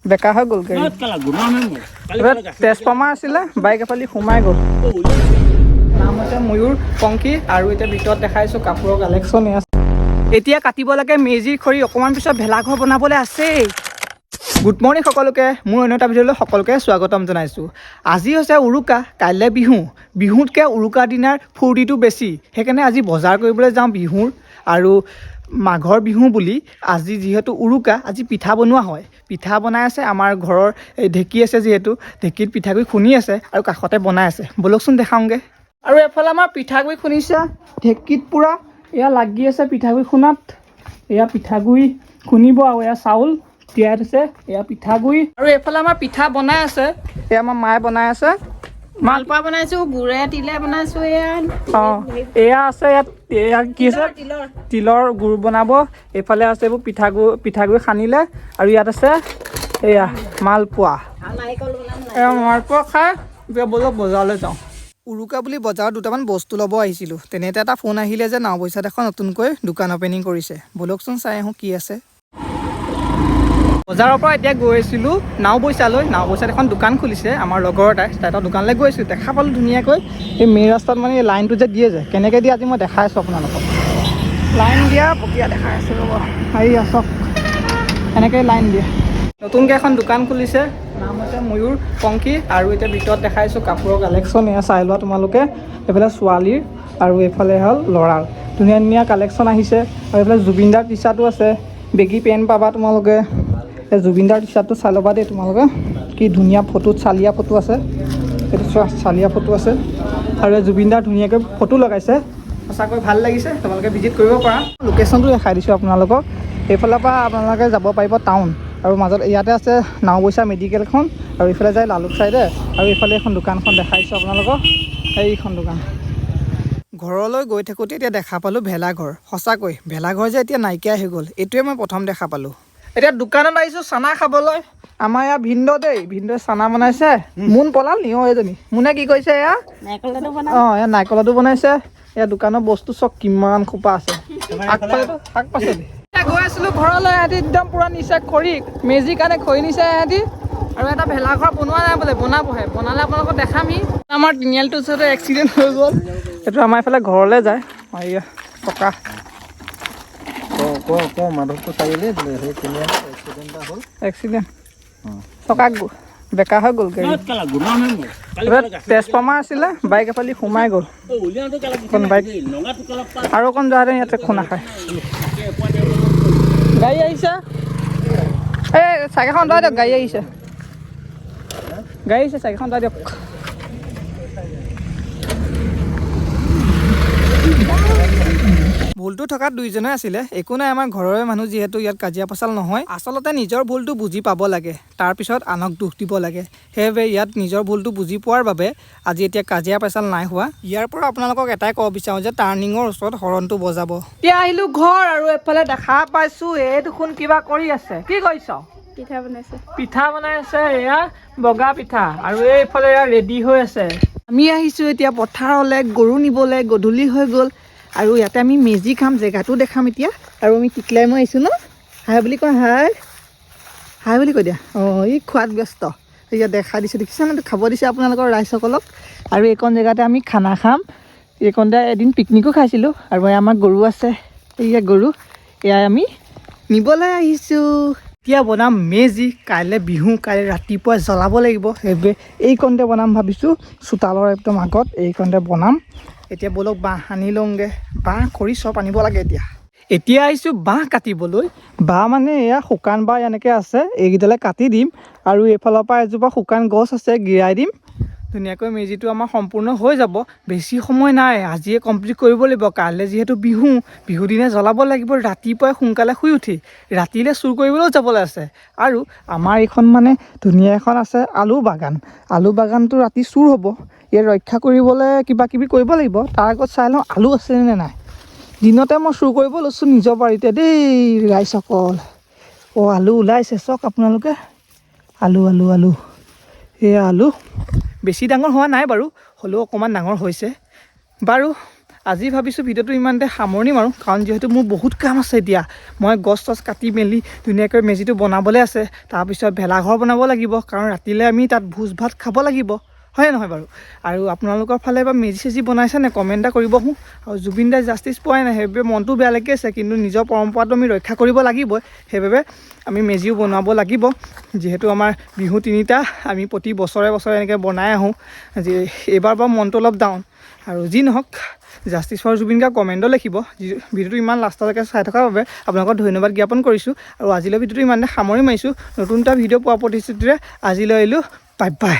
বেকা হৈ গ'ল গাড়ী ট্ৰেন্সফৰ্মাৰ আছিলে বাইক এফালি সোমাই গ'ল নাম হৈছে ময়ূৰ পংখী আৰু এতিয়া ভিতৰত দেখাইছোঁ কাপোৰৰ কালেকশ্যন আছে এতিয়া কাটিব লাগে মেজিৰ খৰি অকণমান পিছত ভেলাঘৰ বনাবলৈ আছেই গুড মৰ্ণিং সকলোকে মোৰ অন্য এটা ভিডিঅ'লৈ সকলোকে স্বাগতম জনাইছোঁ আজি হৈছে উৰুকা কাইলৈ বিহুতকৈ উৰুকা দিনাৰ ফূৰ্তিটো বেছি সেইকাৰণে আজি বজাৰ কৰিবলৈ যাওঁ বিহুৰ আৰু মাঘৰ বিহু বুলি আজি যিহেতু উৰুকা আজি পিঠা বনোৱা হয় পিঠা বনাই আছে আমাৰ ঘৰৰ এই ঢেঁকী আছে যিহেতু ঢেঁকীত পিঠাগুড়ি খুন্দি আছে আৰু কাষতে বনাই আছে ব'লকচোন দেখাওঁগৈ আৰু এফালে আমাৰ পিঠাগুড়ি খুন্দিছে ঢেঁকীত পূৰা এয়া লাগি আছে পিঠাগুড়ি খুন্দাত এয়া পিঠাগুড়ি খুন্দিব আৰু এয়া চাউল তিয়াই থৈছে এয়া পিঠাগুড়ি আৰু এইফালে আমাৰ পিঠা বনাই আছে এয়া আমাৰ মায়ে বনাই আছে মালপোৱা বনাইছোঁ গুৰে তিলে বনাইছোঁ অঁ এয়া আছে ইয়াত এয়া কি আছে তিলৰ গুৰ বনাব এইফালে আছে এইবোৰ পিঠাগুড়ি সানিলে আৰু ইয়াত আছে এয়া মালপোৱা এয়া মালপোৱা খাই এতিয়া ব'লক বজাৰলৈ যাওঁ উৰুকা বুলি বজাৰত দুটামান বস্তু ল'ব আহিছিলোঁ তেনেতে এটা ফোন আহিলে যে নাওবৈচাত এখন নতুনকৈ দোকান অপেনিং কৰিছে ব'লকচোন চাই আহোঁ কি আছে বজাৰৰ পৰা এতিয়া গৈ আছিলোঁ নাওবৈচাত এখন দোকান খুলিছে আমাৰ লগৰ এটাই তাহাঁতৰ দোকানলৈ গৈ আছিলোঁ দেখা পালোঁ ধুনীয়াকৈ এই মেইন ৰাস্তাত মানে এই লাইনটো যে দিয়ে যে কেনেকৈ দিয়ে আজি মই দেখাই আছোঁ আপোনালোকক লাইন দিয়া প্ৰক্ৰিয়া দেখাই আছোঁ ৰ'ব হেৰি আছক এনেকৈ লাইন দিয়ে নতুনকৈ এখন দোকান খুলিছে নাম হৈছে ময়ূৰ পংখী আৰু এতিয়া ভিতৰত দেখাইছোঁ কাপোৰৰ কালেকশ্যন এয়া চাই লোৱা তোমালোকে এইফালে ছোৱালীৰ আৰু এইফালে হ'ল ল'ৰাৰ ধুনীয়া ধুনীয়া কালেকশ্যন আহিছে আৰু এইফালে জুবিনদাৰ টি চাৰ্টো আছে বেগী পেণ্ট পাবা তোমালোকে এই জুবিনদাৰ টি চাৰ্টটো চাই ল'বা দেই তোমালোকে কি ধুনীয়া ফটোত চালিয়া ফটো আছে এইটো চোৱা চালিয়া ফটো আছে আৰু এই জুবিনদাৰ ধুনীয়াকৈ ফটো লগাইছে সঁচাকৈ ভাল লাগিছে তোমালোকে ভিজিট কৰিব পাৰা লোকেশ্যনটো দেখাই দিছোঁ আপোনালোকক এইফালৰ পৰা আপোনালোকে যাব পাৰিব টাউন আৰু মাজত ইয়াতে আছে নাওবৈচা মেডিকেলখন আৰু এইফালে যায় লালুক চাইডে আৰু এইফালে এখন দোকানখন দেখাইছোঁ আপোনালোকক এইখন দোকান ঘৰলৈ গৈ থাকোঁতে এতিয়া দেখা পালোঁ ভেলাঘৰ সঁচাকৈ ভেলাঘৰ যে এতিয়া নাইকিয়া হৈ গ'ল এইটোৱে মই প্ৰথম দেখা পালোঁ এতিয়া দোকানত আহিছোঁ চানা খাবলৈ আমাৰ ইয়াৰ ভিনদেউৱে চানা বনাইছে মোন পলাল নি এজনী মোনে কি কৰিছে এয়া অঁ এয়া নাৰিকলটো বনাইছে এয়া দোকানৰ বস্তু চব কিমান খোপা আছে শাক পাচলি গৈ আছিলোঁ ঘৰলৈ সিহঁতি একদম পূৰা নিছে খৰি মেজিৰ কাৰণে খৰি নিছে সিহঁতি আৰু এটা ভেলাঘৰ বনোৱা নাই বোলে বনাবহে বনালে আপোনালোকক দেখামহি আমাৰ তিনিআলিটোৰ ওচৰতে এক্সিডেণ্ট হৈ গ'ল সেইটো আমাৰ এইফালে ঘৰলৈ যায় এয়া টকা মাধৱটো চাৰিআলি সেই তিনিআলি এক্সিডেণ্ট এটা হ'ল এক্সিডেণ্ট টকা বেকা হৈ গ'ল গাড়ী ট্ৰেন্সফৰ্মাৰ আছিলে বাইক এফালি সোমাই গ'ল বাইক আৰু অকণ যোৱাহেঁতেন ইয়াতে খুন্দা খায় গাড়ী আহিছে এই চাইকেলখন অঁতৰাই দিয়ক গাড়ী আহিছে চাইকেলখন অঁতৰাই দিয়ক ভুলটো থকাত দুইজনে আছিলে একো নাই আমাৰ ঘৰৰে মানুহ যিহেতু ইয়াত কাজিয়া পেচাল নহয় আচলতে নিজৰ ভুলটো বুজি পাব লাগে তাৰপিছত আনক দুখ দিব লাগে সেইবাবে ইয়াত নিজৰ ভুলটো বুজি পোৱাৰ বাবে আজি এতিয়া কাজিয়া পেচাল নাই হোৱা ইয়াৰ পৰা আপোনালোকক এটাই ক'ব বিচাৰোঁ যে টাৰ্ণিঙৰ ওচৰত হৰণটো বজাব এতিয়া আহিলোঁ ঘৰ আৰু এইফালে দেখা পাইছোঁ এই দেখোন কিবা কৰি আছে কি কৰিছ পিঠা বনাই আছে এয়া বগা পিঠা আৰু এইফালে এয়া ৰেডি হৈ আছে আমি আহিছোঁ এতিয়া পথাৰলৈ গৰু নিবলৈ গধূলি হৈ গ'ল আৰু ইয়াতে আমি মেজি খাম জেগাটো দেখাম এতিয়া আৰু আমি টিকলাই মই আহিছোঁ ন হাই বুলি কয় হাই বুলি কৈ দিয়া অঁ ই খোৱাত ব্যস্ত এতিয়া দেখা দিছোঁ দেখিছেনে খাব দিছে আপোনালোকৰ ৰাইজসকলক আৰু এইকণ জেগাতে আমি খানা খাম এইকণতে এদিন পিকনিকো খাইছিলোঁ আৰু আমাৰ গৰু আছে এয়া গৰু এয়া আমি নিবলৈ আহিছোঁ এতিয়া বনাম মেজি কাইলৈ বিহু কাইলৈ ৰাতিপুৱাই জ্বলাব লাগিব সেইবাবে এইকণতে বনাম ভাবিছোঁ চোতালৰ একদম আগত এইকণতে বনাম এতিয়া ব'লক বাঁহ আনি লওঁগৈ বাঁহ খৰি চব আনিব লাগে এতিয়া আহিছোঁ বাঁহ কাটিবলৈ বাঁহ মানে এয়া শুকান বাঁহ এনেকৈ আছে এইকেইডালে কাটি দিম আৰু এইফালৰ পৰা এজোপা শুকান গছ আছে গিৰাই দিম ধুনীয়াকৈ মেজিটো আমাৰ সম্পূৰ্ণ হৈ যাব বেছি সময় নাই আজিয়ে কমপ্লিট কৰিব লাগিব কাইলৈ যিহেতু বিহু দিনে জ্বলাব লাগিব ৰাতিপুৱাই সোনকালে শুই উঠি ৰাতিলৈ চুৰ কৰিবলৈও যাবলৈ আছে আৰু আমাৰ এইখন মানে ধুনীয়া এখন আছে আলু বাগানটো ৰাতি চুৰ হ'ব ইয়াত ৰক্ষা কৰিবলৈ কিবা কিবি কৰিব লাগিব তাৰ আগত চাই লওঁ আলু আছেনে নাই দিনতে মই চুৰ কৰিব লৈছোঁ নিজৰ বাৰীতে দেই ৰাইজসকল আলু ওলাইছে চাওক আপোনালোকে আলু এয়া আলু বেছি ডাঙৰ হোৱা নাই বাৰু হ'লেও অকণমান ডাঙৰ হৈছে বাৰু আজি ভাবিছোঁ ভিডিঅ'টো ইমানতে সামৰণি মাৰোঁ, কাৰণ যিহেতু মোৰ বহুত কাম আছে এতিয়া। মই গছ চছ কাটি মেলি ধুনীয়াকৈ মেজিটো বনাবলৈ আছে, তাৰপিছত ভেলাঘৰ বনাব লাগিব, কাৰণ ৰাতিলৈ আমি তাত ভোজ ভাত খাব লাগিব, হয়নে নহয় বাৰু? আৰু আপোনালোকৰ ফালে বা মেজি চেজি বনাইছে নে কমেণ্ট এটা কৰিব হোঁ। আৰু জুবিন দাই জাষ্টিছ পোৱাই নাই, সেইবাবে মনটো বেয়া লাগি আছে, কিন্তু নিজৰ পৰম্পৰাটো আমি ৰক্ষা কৰিব লাগিবই। সেইবাবে আমি মেজিও বনাব লাগিব, যিহেতু আমাৰ বিহু 3টা আমি প্ৰতি বছৰে বছৰে এনেকৈ বনাই আহোঁ। এইবাৰ বাৰু মনটো অলপ ডাউন, আৰু যি নহওক জাষ্টিছ ফৰ জুবিন গাৰ্গ কমেণ্টত লিখিব। ভিডিঅ'টো ইমান লাষ্টলৈকে চাই থকাৰ বাবে আপোনালোকক ধন্যবাদ জ্ঞাপন কৰিছোঁ। আৰু আজিলৈ ভিডিঅ'টো ইমানতে সামৰি মাৰিছোঁ। নতুন এটা ভিডিঅ' পোৱা প্ৰতিশ্ৰুতিৰে আজিলৈ আহিলোঁ, বাই বাই।